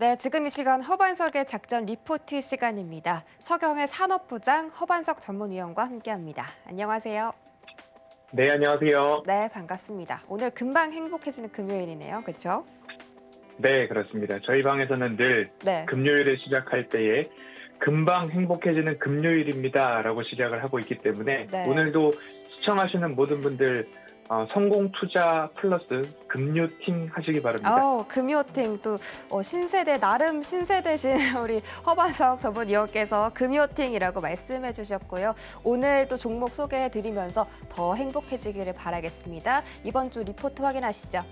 네, 지금 이 시간 허반석의 작전 리포트 시간입니다. 서경의 산업부장 허반석 전문위원과 함께합니다. 안녕하세요. 네, 안녕하세요. 네, 반갑습니다. 오늘 금방 행복해지는 금요일이네요. 그렇죠? 네, 그렇습니다. 저희 방에서는 늘 네. 금요일을 시작할 때에 금방 행복해지는 금요일입니다라고 시작을 하고 있기 때문에 네. 오늘도 시청하시는 모든 분들 성공 투자 플러스 금요팅 하시기 바랍니다. 금요팅 또 신세대 나름 신세대신 우리 허반석 전문위원께서 금요팅이라고 말씀해 주셨고요. 오늘 또 종목 소개해 드리면서 더 행복해지기를 바라겠습니다. 이번 주 리포트 확인하시죠.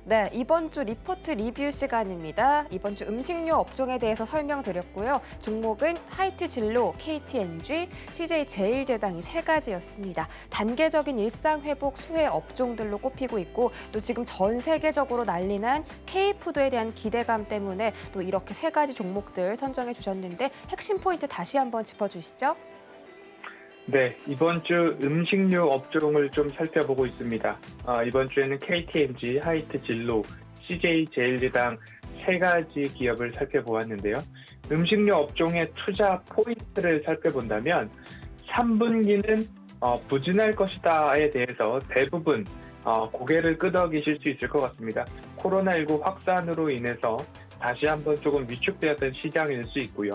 네, 이번 주 리포트 리뷰 시간입니다. 이번 주 음식료 업종에 대해서 설명드렸고요. 종목은 하이트진로, KTNG, CJ제일제당 이 세 가지였습니다. 단계적인 일상 회복 수혜 업종들로 꼽히고 있고 또 지금 전 세계적으로 난리난 K푸드에 대한 기대감 때문에 또 이렇게 세 가지 종목들 선정해 주셨는데 핵심 포인트 다시 한번 짚어주시죠. 네, 이번 주 음식료 업종을 좀 살펴보고 있습니다. 이번 주에는 KTNG, 하이트진로, CJ제일제당 세 가지 기업을 살펴보았는데요. 음식료 업종의 투자 포인트를 살펴본다면 3분기는 부진할 것이다에 대해서 대부분 고개를 끄덕이실 수 있을 것 같습니다. 코로나19 확산으로 인해서 다시 한번 조금 위축되었던 시장일 수 있고요.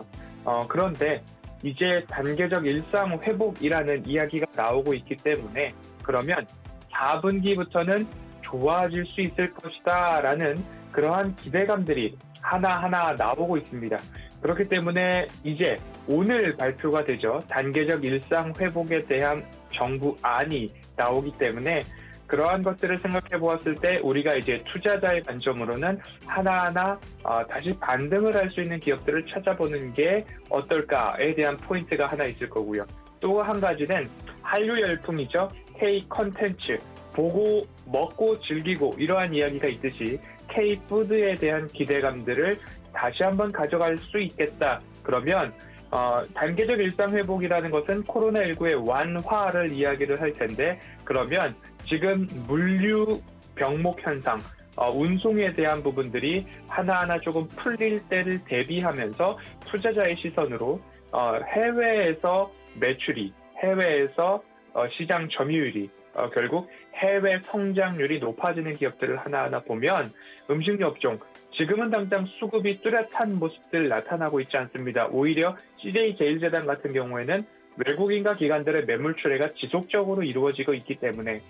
그런데 이제 단계적 일상 회복이라는 이야기가 나오고 있기 때문에 그러면 4분기부터는 좋아질 수 있을 것이다라는 그러한 기대감들이 하나하나 나오고 있습니다. 그렇기 때문에 이제 오늘 발표가 되죠. 단계적 일상 회복에 대한 정부안이 나오기 때문에 그러한 것들을 생각해 보았을 때 우리가 이제 투자자의 관점으로는 하나하나 다시 반등을 할 수 있는 기업들을 찾아보는 게 어떨까에 대한 포인트가 하나 있을 거고요. 또 한 가지는 한류 열풍이죠. K 컨텐츠, 보고 먹고 즐기고 이러한 이야기가 있듯이 K 푸드에 대한 기대감들을 다시 한번 가져갈 수 있겠다. 그러면 단계적 일상 회복이라는 것은 코로나19의 완화를 이야기를 할 텐데 그러면 지금 물류 병목 현상, 운송에 대한 부분들이 하나하나 조금 풀릴 때를 대비하면서 투자자의 시선으로 해외에서 매출이, 해외에서 시장 점유율이 결국 해외 성장률이 높아지는 기업들을 하나하나 보면 음식료 업종 지금은 당장 수급이 뚜렷한 모습들 나타나고 있지 않습니다. 오히려 CJ제일제당 같은 경우에는 외국인과 기관들의 매물 출회가 지속적으로 이루어지고 있기 때문에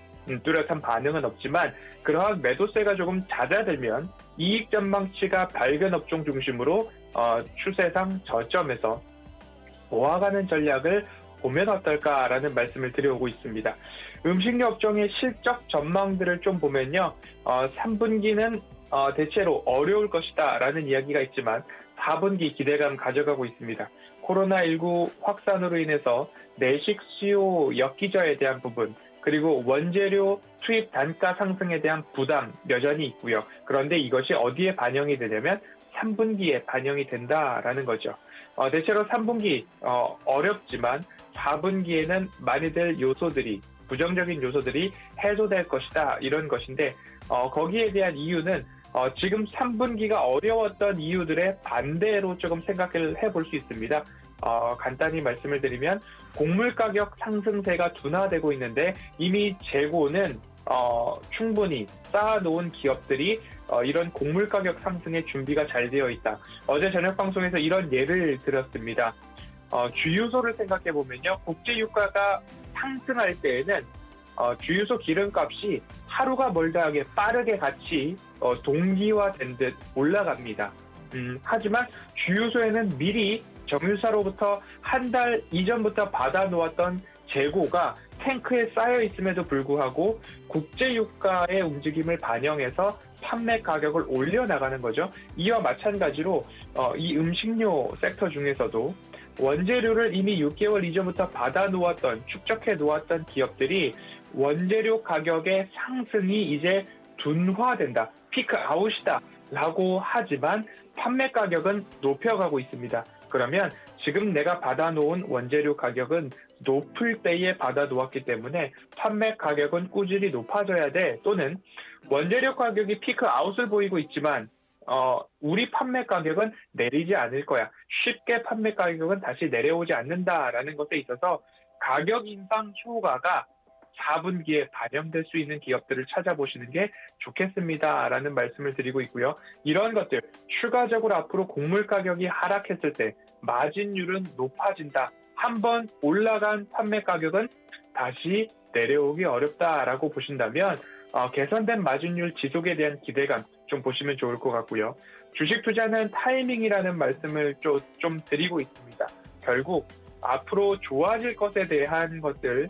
뚜렷한 반응은 없지만 그러한 매도세가 조금 잦아들면 이익 전망치가 밝은 업종 중심으로 추세상 저점에서 모아가는 전략을 보면 어떨까라는 말씀을 드려오고 있습니다. 음식료 업종의 실적 전망들을 좀 보면요. 3분기는 대체로 어려울 것이다라는 이야기가 있지만 4분기 기대감 가져가고 있습니다. 코로나19 확산으로 인해서 내식 수요 역기저에 대한 부분 그리고 원재료 투입 단가 상승에 대한 부담 여전히 있고요. 그런데 이것이 어디에 반영이 되냐면 3분기에 반영이 된다라는 거죠. 대체로 3분기 어렵지만 4분기에는 많이들 요소들이 부정적인 요소들이 해소될 것이다 이런 것인데 거기에 대한 이유는 지금 3분기가 어려웠던 이유들의 반대로 조금 생각을 해볼 수 있습니다. 간단히 말씀을 드리면 곡물 가격 상승세가 둔화되고 있는데 이미 재고는 충분히 쌓아놓은 기업들이 이런 곡물 가격 상승의 준비가 잘 되어 있다. 어제 저녁 방송에서 이런 예를 들었습니다. 주유소를 생각해 보면요, 국제유가가 상승할 때에는 주유소 기름값이 하루가 멀다 하게 빠르게 같이 동기화된 듯 올라갑니다. 하지만 주유소에는 미리 정유사로부터 한 달 이전부터 받아놓았던 재고가 탱크에 쌓여 있음에도 불구하고 국제유가의 움직임을 반영해서 판매 가격을 올려나가는 거죠. 이와 마찬가지로 이 음식료 섹터 중에서도 원재료를 이미 6개월 이전부터 받아놓았던, 축적해 놓았던 기업들이 원재료 가격의 상승이 이제 둔화된다, 피크 아웃이다 라고 하지만 판매 가격은 높여가고 있습니다. 그러면 지금 내가 받아놓은 원재료 가격은 높을 때에 받아놓았기 때문에 판매 가격은 꾸준히 높아져야 돼, 또는 원재료 가격이 피크 아웃을 보이고 있지만 우리 판매 가격은 내리지 않을 거야. 쉽게 판매 가격은 다시 내려오지 않는다라는 것에 있어서 가격 인상 효과가 4분기에 반영될 수 있는 기업들을 찾아보시는 게 좋겠습니다라는 말씀을 드리고 있고요. 이런 것들 추가적으로 앞으로 곡물 가격이 하락했을 때 마진율은 높아진다. 한번 올라간 판매 가격은 다시 내려오기 어렵다라고 보신다면 개선된 마진율 지속에 대한 기대감 좀 보시면 좋을 것 같고요. 주식 투자는 타이밍이라는 말씀을 좀 드리고 있습니다. 결국 앞으로 좋아질 것에 대한 것들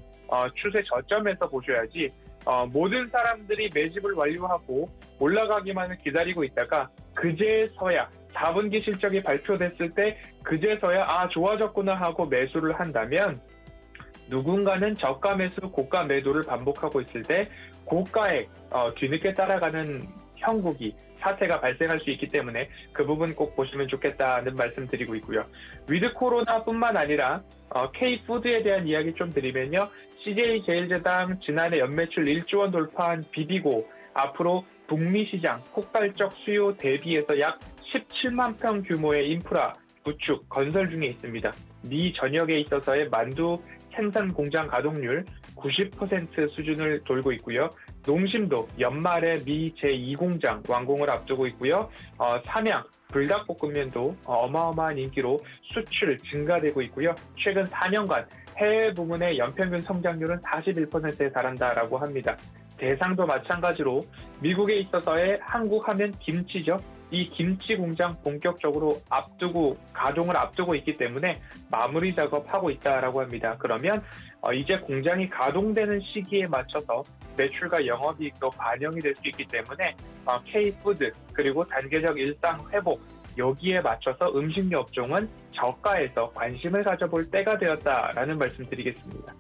추세 저점에서 보셔야지 모든 사람들이 매집을 완료하고 올라가기만을 기다리고 있다가 그제서야 4분기 실적이 발표됐을 때 그제서야 좋아졌구나 하고 매수를 한다면 누군가는 저가 매수, 고가 매도를 반복하고 있을 때 고가에 뒤늦게 따라가는 형국이 사태가 발생할 수 있기 때문에 그 부분 꼭 보시면 좋겠다는 말씀 드리고 있고요. 위드 코로나뿐만 아니라 K푸드에 대한 이야기 좀 드리면요. CJ제일제당 지난해 연매출 1조 원 돌파한 비비고 앞으로 북미 시장 폭발적 수요 대비해서 약 17만 평 규모의 인프라 구축, 건설 중에 있습니다. 미 전역에 있어서의 만두 생산 공장 가동률 90% 수준을 돌고 있고요. 농심도 연말에 미 제2공장 완공을 앞두고 있고요. 삼양 불닭볶음면도 어마어마한 인기로 수출 증가되고 있고요. 최근 4년간 해외 부문의 연평균 성장률은 41%에 달한다라고 합니다. 대상도 마찬가지로 미국에 있어서의 한국 하면 김치죠. 이 김치 공장 본격적으로 가동을 앞두고 있기 때문에 마무리 작업하고 있다라고 합니다. 그러면 이제 공장이 가동되는 시기에 맞춰서 매출과 영업이익도 반영이 될 수 있기 때문에 K푸드 그리고 단계적 일상 회복 여기에 맞춰서 음식료 업종은 저가에서 관심을 가져볼 때가 되었다라는 말씀 드리겠습니다.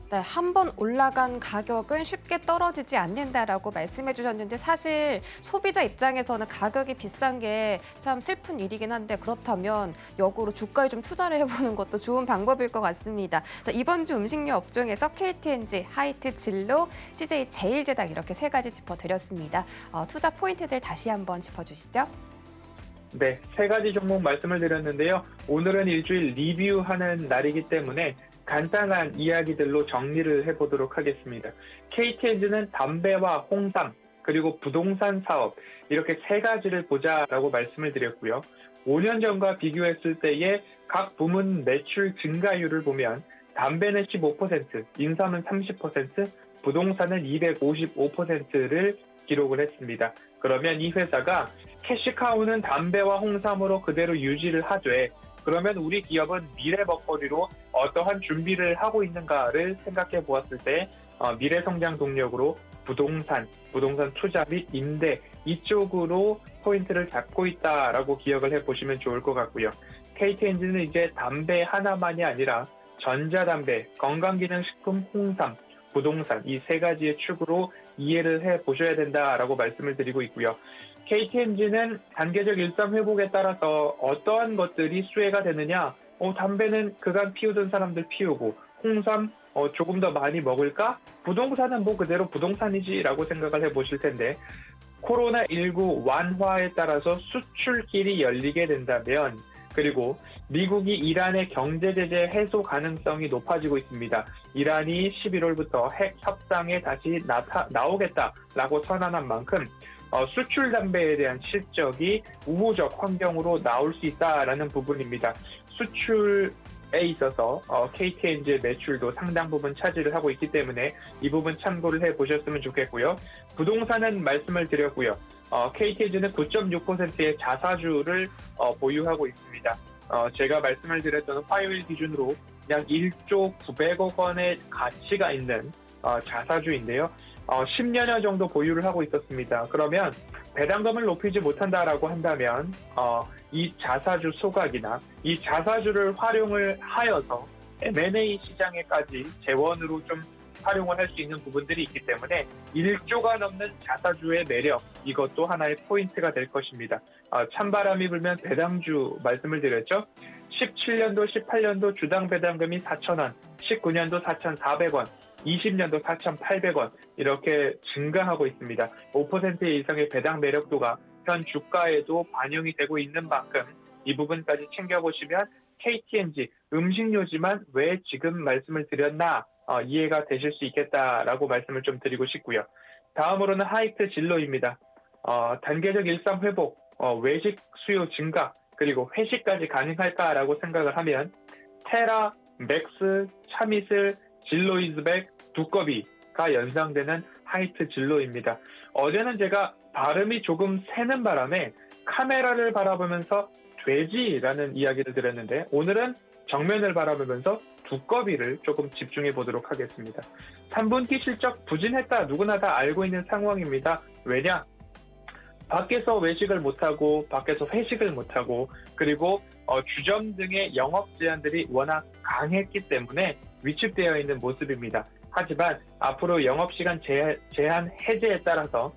네, 한 번 올라간 가격은 쉽게 떨어지지 않는다라고 말씀해 주셨는데 사실 소비자 입장에서는 가격이 비싼 게 참 슬픈 일이긴 한데 그렇다면 역으로 주가에 좀 투자를 해보는 것도 좋은 방법일 것 같습니다. 자, 이번 주 음식료 업종에서 KTNG, 하이트 진로, CJ 제일제당 이렇게 세 가지 짚어드렸습니다. 투자 포인트들 다시 한번 짚어주시죠. 네, 세 가지 종목 말씀을 드렸는데요. 오늘은 일주일 리뷰하는 날이기 때문에 간단한 이야기들로 정리를 해보도록 하겠습니다. KTNG는 담배와 홍삼, 그리고 부동산 사업 이렇게 세 가지를 보자라고 말씀을 드렸고요. 5년 전과 비교했을 때의 각 부문 매출 증가율을 보면 담배는 15%, 인삼은 30%, 부동산은 255%를 기록을 했습니다. 그러면 이 회사가 캐시카우는 담배와 홍삼으로 그대로 유지를 하되 그러면 우리 기업은 미래 먹거리로 어떠한 준비를 하고 있는가를 생각해 보았을 때 미래 성장 동력으로 부동산 투자 및 임대 이쪽으로 포인트를 잡고 있다라고 기억을 해보시면 좋을 것 같고요. KTNG는 이제 담배 하나만이 아니라 전자담배, 건강기능식품, 홍삼, 부동산 이 세 가지의 축으로 이해를 해보셔야 된다라고 말씀을 드리고 있고요. KTNG는 단계적 일상 회복에 따라서 어떠한 것들이 수혜가 되느냐? 담배는 그간 피우던 사람들 피우고 홍삼 조금 더 많이 먹을까? 부동산은 뭐 그대로 부동산이지라고 생각을 해보실 텐데 코로나19 완화에 따라서 수출길이 열리게 된다면 그리고 미국이 이란의 경제제재 해소 가능성이 높아지고 있습니다. 이란이 11월부터 핵 협상에 다시 나오겠다라고 선언한 만큼 수출 담배에 대한 실적이 우호적 환경으로 나올 수 있다라는 부분입니다. 수출에 있어서 KTNG의 매출도 상당 부분 차지를 하고 있기 때문에 이 부분 참고를 해보셨으면 좋겠고요. 부동산은 말씀을 드렸고요. KTNG는 9.6%의 자사주를 보유하고 있습니다. 제가 말씀을 드렸던 화요일 기준으로 약 1조 900억 원의 가치가 있는 자사주인데요. 10년여 정도 보유를 하고 있었습니다. 그러면 배당금을 높이지 못한다라고 한다면 이 자사주 소각이나 이 자사주를 활용을 하여서 M&A 시장에까지 재원으로 좀 활용을 할 수 있는 부분들이 있기 때문에 1조가 넘는 자사주의 매력 이것도 하나의 포인트가 될 것입니다. 찬바람이 불면 배당주 말씀을 드렸죠. 17년도, 18년도 주당 배당금이 4,000원, 19년도 4,400원, 20년도 4,800원 이렇게 증가하고 있습니다. 5% 이상의 배당 매력도가 현 주가에도 반영이 되고 있는 만큼 이 부분까지 챙겨보시면 KTNG 음식료지만 왜 지금 말씀을 드렸나 이해가 되실 수 있겠다라고 말씀을 좀 드리고 싶고요. 다음으로는 하이트 진로입니다. 단계적 일상 회복, 외식 수요 증가, 그리고 회식까지 가능할까라고 생각을 하면 테라, 맥스, 차미슬, 진로이즈백, 두꺼비가 연상되는 하이트 진로입니다. 어제는 제가 발음이 조금 새는 바람에 카메라를 바라보면서 돼지라는 이야기를 드렸는데 오늘은 정면을 바라보면서 두꺼비를 조금 집중해 보도록 하겠습니다. 3분기 실적 부진했다 누구나 다 알고 있는 상황입니다. 왜냐? 밖에서 외식을 못하고 밖에서 회식을 못하고 그리고 주점 등의 영업 제한들이 워낙 강했기 때문에 위축되어 있는 모습입니다. 하지만 앞으로 영업시간 제한 해제에 따라서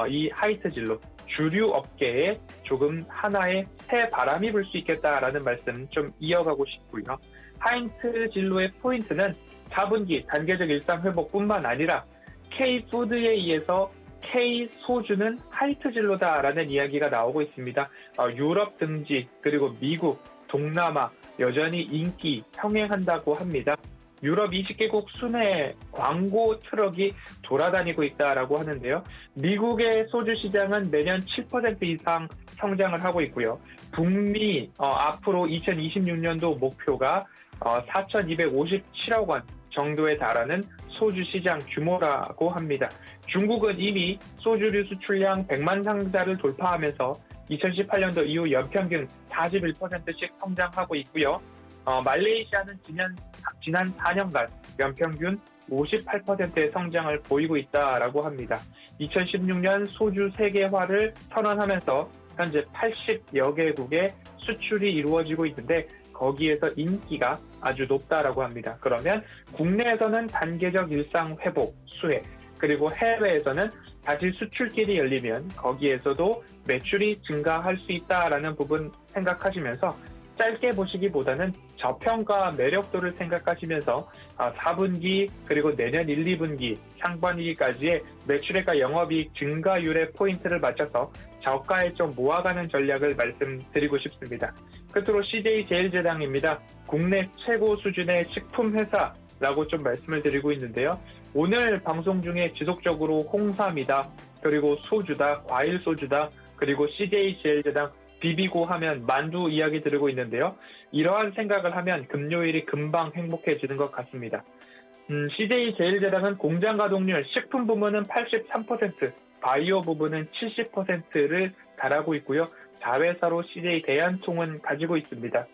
이 하이트 진로 주류 업계에 조금 하나의 새 바람이 불 수 있겠다라는 말씀 좀 이어가고 싶고요. 하이트 진로의 포인트는 4분기 단계적 일상 회복뿐만 아니라 K푸드에 의해서 K소주는 하이트 진로다라는 이야기가 나오고 있습니다. 유럽 등지 그리고 미국, 동남아 여전히 인기 평행한다고 합니다. 유럽 20개국 순회 광고 트럭이 돌아다니고 있다라고 하는데요. 미국의 소주 시장은 매년 7% 이상 성장을 하고 있고요. 북미 앞으로 2026년도 목표가 4,257억 원 정도에 달하는 소주 시장 규모라고 합니다. 중국은 이미 소주류 수출량 100만 상자를 돌파하면서 2018년도 이후 연평균 41%씩 성장하고 있고요. 말레이시아는 지난 4년간 연평균 58%의 성장을 보이고 있다라고 합니다. 2016년 소주 세계화를 선언하면서 현재 80여 개국의 수출이 이루어지고 있는데 거기에서 인기가 아주 높다라고 합니다. 그러면 국내에서는 단계적 일상 회복, 수혜, 그리고 해외에서는 다시 수출길이 열리면 거기에서도 매출이 증가할 수 있다라는 부분 생각하시면서 짧게 보시기보다는 저평가 매력도를 생각하시면서 4분기 그리고 내년 1, 2분기 상반기까지의 매출액과 영업이익 증가율의 포인트를 맞춰서 저가에 좀 모아가는 전략을 말씀드리고 싶습니다. 끝으로 CJ제일제당입니다. 국내 최고 수준의 식품회사라고 좀 말씀을 드리고 있는데요. 오늘 방송 중에 지속적으로 홍삼이다, 그리고 소주다, 과일 소주다, 그리고 CJ제일제당 비비고 하면 만두 이야기 드리고 있는데요. 이러한 생각을 하면 금요일이 금방 행복해지는 것 같습니다. CJ제일제당은 공장 가동률, 식품 부문은 83%, 바이오 부문은 70%를 달하고 있고요. 자회사로 CJ 대한통운 가지고 있습니다.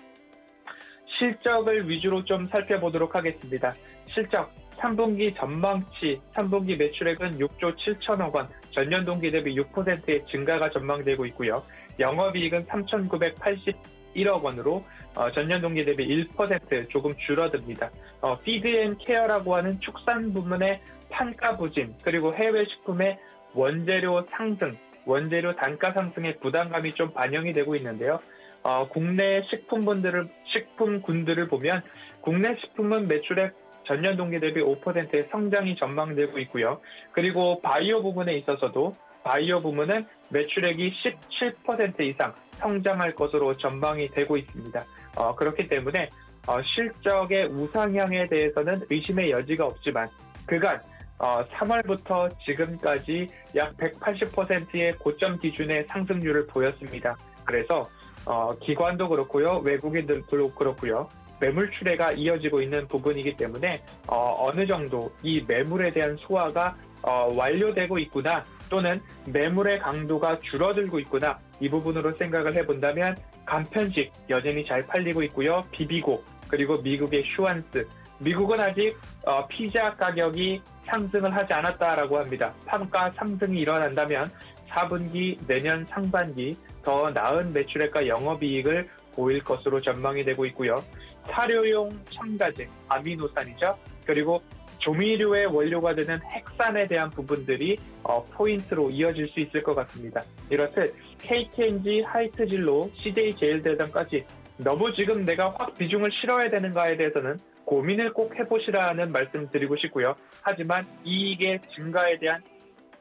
실적을 위주로 좀 살펴보도록 하겠습니다. 실적 3분기 전망치, 3분기 매출액은 6조 7천억 원, 전년 동기 대비 6%의 증가가 전망되고 있고요. 영업이익은 3,981억 원으로 전년 동기 대비 1% 조금 줄어듭니다. 피드앤케어라고 하는 축산 부문의 판가 부진, 그리고 해외 식품의 원재료 상승, 원재료 단가 상승의 부담감이 좀 반영이 되고 있는데요. 국내 식품군들을 보면 국내 식품은 매출액 전년 동기 대비 5%의 성장이 전망되고 있고요. 그리고 바이오 부문에 있어서도 바이오 부문은 매출액이 17% 이상 성장할 것으로 전망이 되고 있습니다. 그렇기 때문에 실적의 우상향에 대해서는 의심의 여지가 없지만 그간 3월부터 지금까지 약 180%의 고점 기준의 상승률을 보였습니다. 그래서 기관도 그렇고요, 외국인들도 그렇고요, 매물 출회가 이어지고 있는 부분이기 때문에 어느 정도 이 매물에 대한 소화가 완료되고 있구나, 또는 매물의 강도가 줄어들고 있구나, 이 부분으로 생각을 해본다면 간편식 여전히 잘 팔리고 있고요. 비비고, 그리고 미국의 슈완스, 미국은 아직 피자 가격이 상승을 하지 않았다라고 합니다. 판가 상승이 일어난다면 4분기 내년 상반기 더 나은 매출액과 영업이익을 보일 것으로 전망이 되고 있고요. 사료용 첨가제, 아미노산이죠. 그리고 조미료의 원료가 되는 핵산에 대한 부분들이 포인트로 이어질 수 있을 것 같습니다. 이렇듯 KTNG, 하이트진로, CJ제일제당까지 너무 지금 내가 확 비중을 실어야 되는가에 대해서는 고민을 꼭 해보시라는 말씀 드리고 싶고요. 하지만 이익의 증가에 대한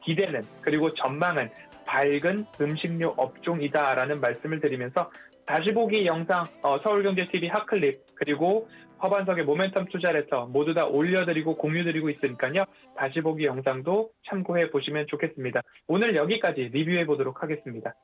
기대는 그리고 전망은 밝은 음식료 업종이다라는 말씀을 드리면서 다시 보기 영상 서울경제TV 핫클립 그리고 허반석의 모멘텀 투자레터 모두 다 올려드리고 공유드리고 있으니까요. 다시 보기 영상도 참고해 보시면 좋겠습니다. 오늘 여기까지 리뷰해 보도록 하겠습니다.